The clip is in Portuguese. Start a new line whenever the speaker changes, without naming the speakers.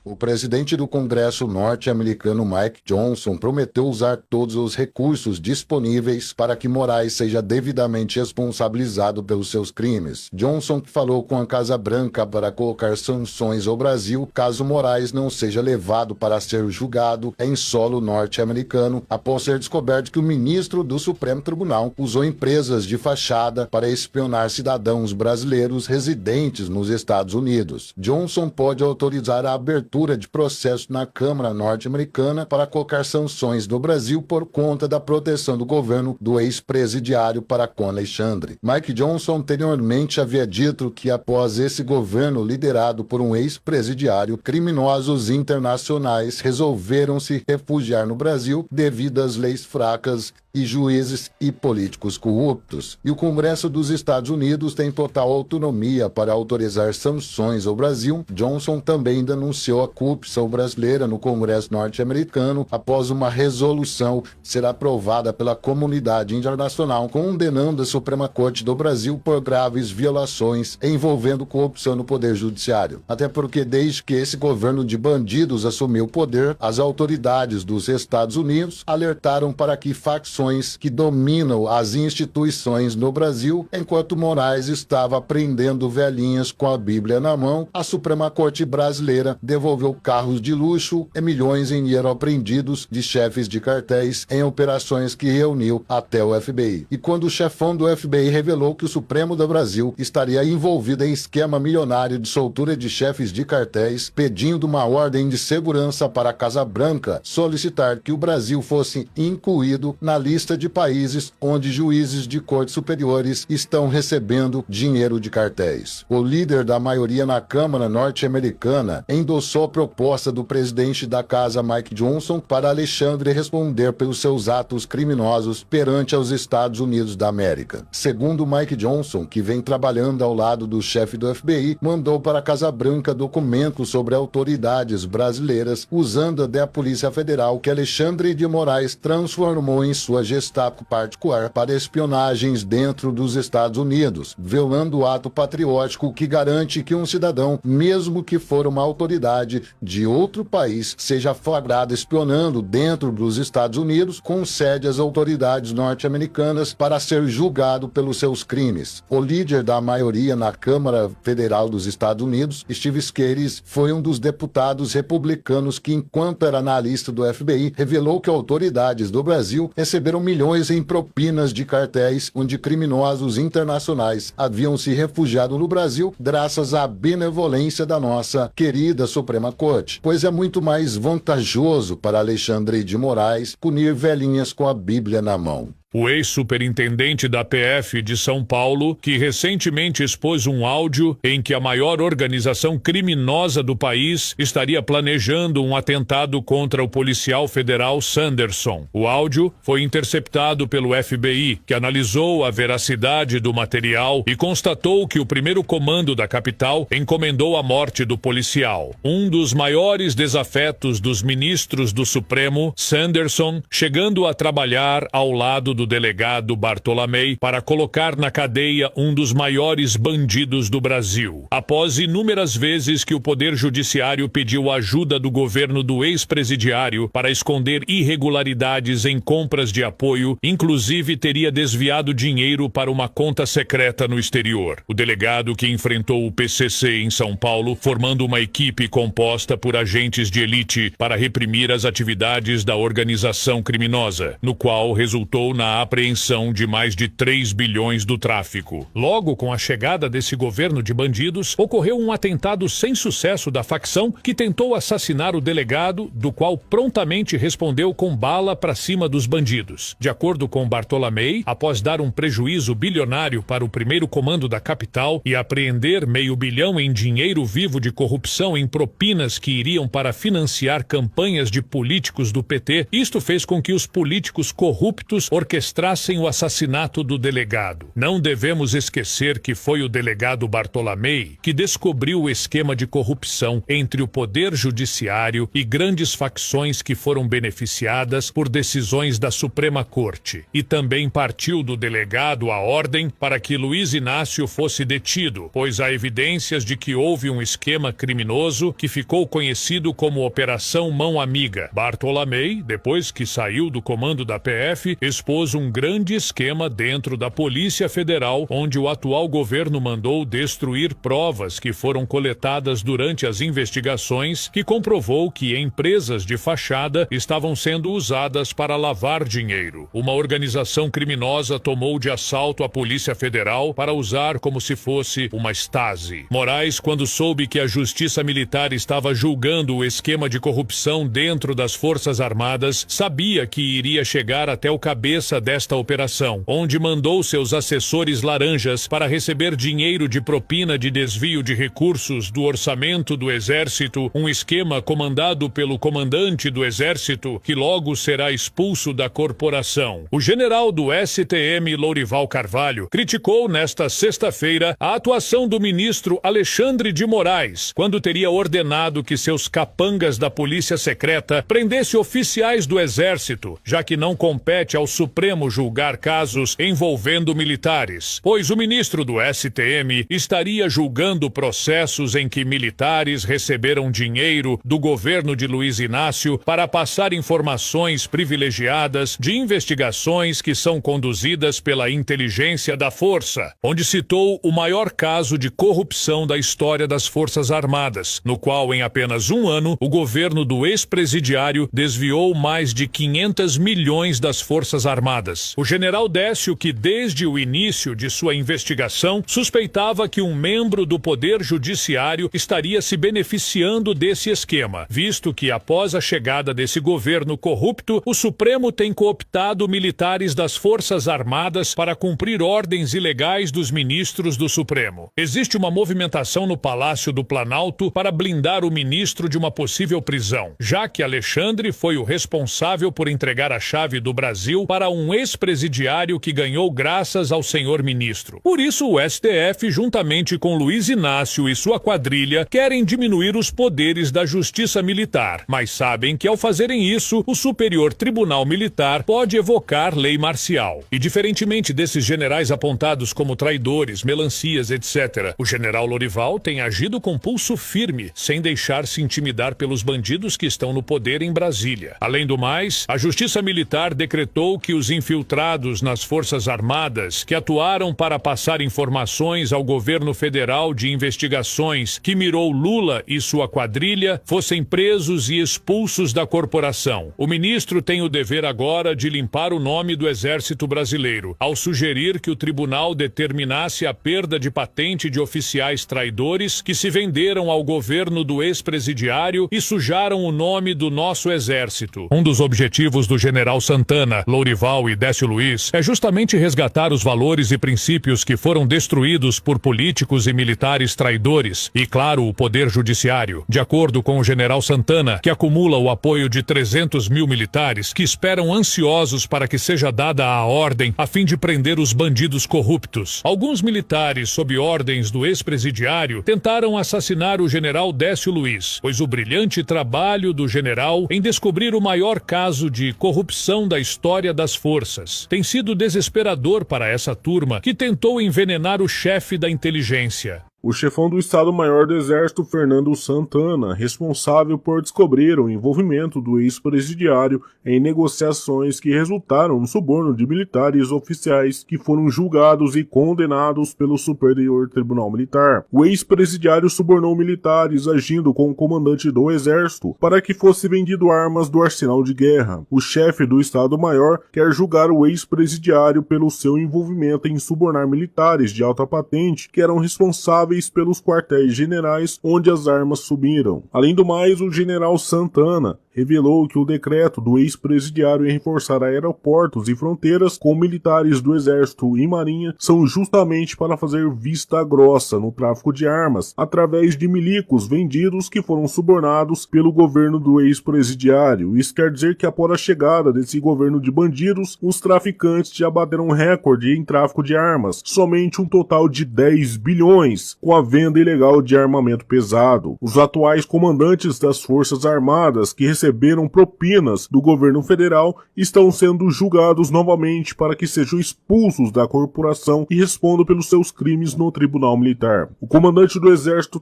O presidente do Congresso norte-americano Mike Johnson prometeu usar todos os recursos disponíveis para que Moraes seja devidamente responsabilizado pelos seus crimes. Johnson falou com a Casa Branca para colocar sanções ao Brasil caso Moraes não seja levado para ser julgado em solo norte-americano após ser descoberto que o ministro do Supremo Tribunal usou empresas de fachada para espionar cidadãos brasileiros residentes nos Estados Unidos. Johnson pode autorizar a abertura de processo na Câmara norte-americana para colocar sanções no Brasil por conta da proteção do governo do ex-presidiário para com Alexandre. Mike Johnson anteriormente havia dito que após esse governo liderado por um ex-presidiário, criminosos internacionais resolveram se refugiar no Brasil devido às leis fracas e juízes e políticos corruptos. E o Congresso dos Estados Unidos tem total autonomia para autorizar sanções ao Brasil. Johnson também denunciou a corrupção brasileira no Congresso norte-americano após uma resolução ser aprovada pela comunidade internacional condenando a Suprema Corte do Brasil por graves violações envolvendo corrupção no Poder Judiciário. Até porque desde que esse governo de bandidos assumiu o poder, as autoridades dos Estados Unidos alertaram para que facções que dominam as instituições no Brasil, enquanto Moraes estava prendendo velhinhas com a Bíblia na mão, a Suprema Corte brasileira devolveu carros de luxo e milhões em dinheiro apreendidos de chefes de cartéis em operações que reuniu até o FBI. E quando o chefão do FBI revelou que o Supremo do Brasil estaria envolvido em esquema milionário de soltura de chefes de cartéis, pedindo uma ordem de segurança para a Casa Branca solicitar que o Brasil fosse incluído na lista de países onde juízes de cortes superiores estão recebendo dinheiro de cartéis. O líder da maioria na Câmara norte-americana endossou a proposta do presidente da casa Mike Johnson para Alexandre responder pelos seus atos criminosos perante os Estados Unidos da América. Segundo Mike Johnson, que vem trabalhando ao lado do chefe do FBI, mandou para a Casa Branca documentos sobre autoridades brasileiras usando da Polícia Federal que Alexandre de Moraes transformou em sua Gestapo particular para espionagens dentro dos Estados Unidos, violando o ato patriótico que garante que um cidadão, mesmo que for uma autoridade de outro país, seja flagrado espionando dentro dos Estados Unidos, concede às autoridades norte-americanas para ser julgado pelos seus crimes. O líder da maioria na Câmara Federal dos Estados Unidos, Steve Scalise, foi um dos deputados republicanos que, enquanto era analista do FBI, revelou que autoridades do Brasil receberam milhões em propinas de cartéis onde criminosos internacionais haviam se refugiado no Brasil graças à benevolência da nossa querida Suprema Corte, pois é muito mais vantajoso para Alexandre de Moraes punir velhinhas com a Bíblia na mão.
O ex-superintendente da PF de São Paulo, que recentemente expôs um áudio em que a maior organização criminosa do país estaria planejando um atentado contra o policial federal Sanderson. O áudio foi interceptado pelo FBI, que analisou a veracidade do material e constatou que o primeiro comando da capital encomendou a morte do policial. Um dos maiores desafetos dos ministros do Supremo, Sanderson, chegando a trabalhar ao lado do delegado Bartolomei para colocar na cadeia um dos maiores bandidos do Brasil. Após inúmeras vezes que o Poder Judiciário pediu ajuda do governo do ex-presidiário para esconder irregularidades em compras de apoio, inclusive teria desviado dinheiro para uma conta secreta no exterior. O delegado, que enfrentou o PCC em São Paulo, formando uma equipe composta por agentes de elite para reprimir as atividades da organização criminosa, no qual resultou na apreensão de mais de 3 bilhões do tráfico. Logo com a chegada desse governo de bandidos, ocorreu um atentado sem sucesso da facção que tentou assassinar o delegado, do qual prontamente respondeu com bala para cima dos bandidos. De acordo com Bartolomei, após dar um prejuízo bilionário para o primeiro comando da capital e apreender $500 milhão em dinheiro vivo de corrupção em propinas que iriam para financiar campanhas de políticos do PT, isto fez com que os políticos corruptos orquestrassem orquestrassem o assassinato do delegado. Não devemos esquecer que foi o delegado Bartolomei que descobriu o esquema de corrupção entre o Poder Judiciário e grandes facções que foram beneficiadas por decisões da Suprema Corte, e também partiu do delegado a ordem para que Luiz Inácio fosse detido, pois há evidências de que houve um esquema criminoso que ficou conhecido como Operação Mão Amiga. Bartolomei, depois que saiu do comando da PF, expôs um grande esquema dentro da Polícia Federal, onde o atual governo mandou destruir provas que foram coletadas durante as investigações, que comprovou que empresas de fachada estavam sendo usadas para lavar dinheiro. Uma organização criminosa tomou de assalto a Polícia Federal para usar como se fosse uma Stasi. Moraes, quando soube que a Justiça Militar estava julgando o esquema de corrupção dentro das Forças Armadas, sabia que iria chegar até o cabeça desta operação, onde mandou seus assessores laranjas para receber dinheiro de propina de desvio de recursos do orçamento do Exército, um esquema comandado pelo comandante do Exército, que logo será expulso da corporação. O general do STM, Lourival Carvalho, criticou nesta sexta-feira a atuação do ministro Alexandre de Moraes, quando teria ordenado que seus capangas da Polícia Secreta prendesse oficiais do Exército, já que não compete ao Supremo julgar casos envolvendo militares, pois o ministro do STM estaria julgando processos em que militares receberam dinheiro do governo de Luiz Inácio para passar informações privilegiadas de investigações que são conduzidas pela inteligência da força, onde citou o maior caso de corrupção da história das Forças Armadas, no qual em apenas um ano o governo do ex-presidiário desviou mais de 500 milhões das Forças Armadas. O general Décio, que desde o início de sua investigação suspeitava que um membro do Poder Judiciário estaria se beneficiando desse esquema, visto que após a chegada desse governo corrupto, o Supremo tem cooptado militares das Forças Armadas para cumprir ordens ilegais dos ministros do Supremo. Existe uma movimentação no Palácio do Planalto para blindar o ministro de uma possível prisão, já que Alexandre foi o responsável por entregar a chave do Brasil para um ex-presidiário que ganhou graças ao senhor ministro. Por isso, o STF, juntamente com Luiz Inácio e sua quadrilha, querem diminuir os poderes da Justiça Militar, mas sabem que ao fazerem isso, o Superior Tribunal Militar pode evocar lei marcial. E diferentemente desses generais apontados como traidores, melancias, etc., o general Lourival tem agido com pulso firme, sem deixar-se intimidar pelos bandidos que estão no poder em Brasília. Além do mais, a Justiça Militar decretou que os infiltrados nas Forças Armadas, que atuaram para passar informações ao governo federal de investigações que mirou Lula e sua quadrilha, fossem presos e expulsos da corporação. O ministro tem o dever agora de limpar o nome do Exército Brasileiro, ao sugerir que o tribunal determinasse a perda de patente de oficiais traidores que se venderam ao governo do ex-presidiário e sujaram o nome do nosso Exército. Um dos objetivos do general Santana, Lourival e Décio Luiz é justamente resgatar os valores e princípios que foram destruídos por políticos e militares traidores e, claro, o Poder Judiciário. De acordo com o general Santana, que acumula o apoio de 300 mil militares que esperam ansiosos para que seja dada a ordem a fim de prender os bandidos corruptos. Alguns militares, sob ordens do ex-presidiário, tentaram assassinar o general Décio Luiz, pois o brilhante trabalho do general em descobrir o maior caso de corrupção da história das forças tem sido desesperador para essa turma que tentou envenenar o chefe da inteligência.
O chefão do Estado-Maior do Exército, Fernando Santana, responsável por descobrir o envolvimento do ex-presidiário em negociações que resultaram no suborno de militares oficiais que foram julgados e condenados pelo Superior Tribunal Militar. O ex-presidiário subornou militares agindo com o comandante do Exército para que fosse vendido armas do arsenal de guerra. O chefe do Estado-Maior quer julgar o ex-presidiário pelo seu envolvimento em subornar militares de alta patente que eram responsáveis pelos quartéis generais onde as armas subiram. Além do mais, o general Santana revelou que o decreto do ex-presidiário em reforçar aeroportos e fronteiras com militares do Exército e Marinha são justamente para fazer vista grossa no tráfico de armas, através de milicos vendidos que foram subornados pelo governo do ex-presidiário. Isso quer dizer que após a chegada desse governo de bandidos, os traficantes já bateram um recorde em tráfico de armas, somente um total de 10 bilhões, com a venda ilegal de armamento pesado. Os atuais comandantes das Forças Armadas que receberam propinas do governo federal estão sendo julgados novamente para que sejam expulsos da corporação e respondam pelos seus crimes no Tribunal Militar. O comandante do Exército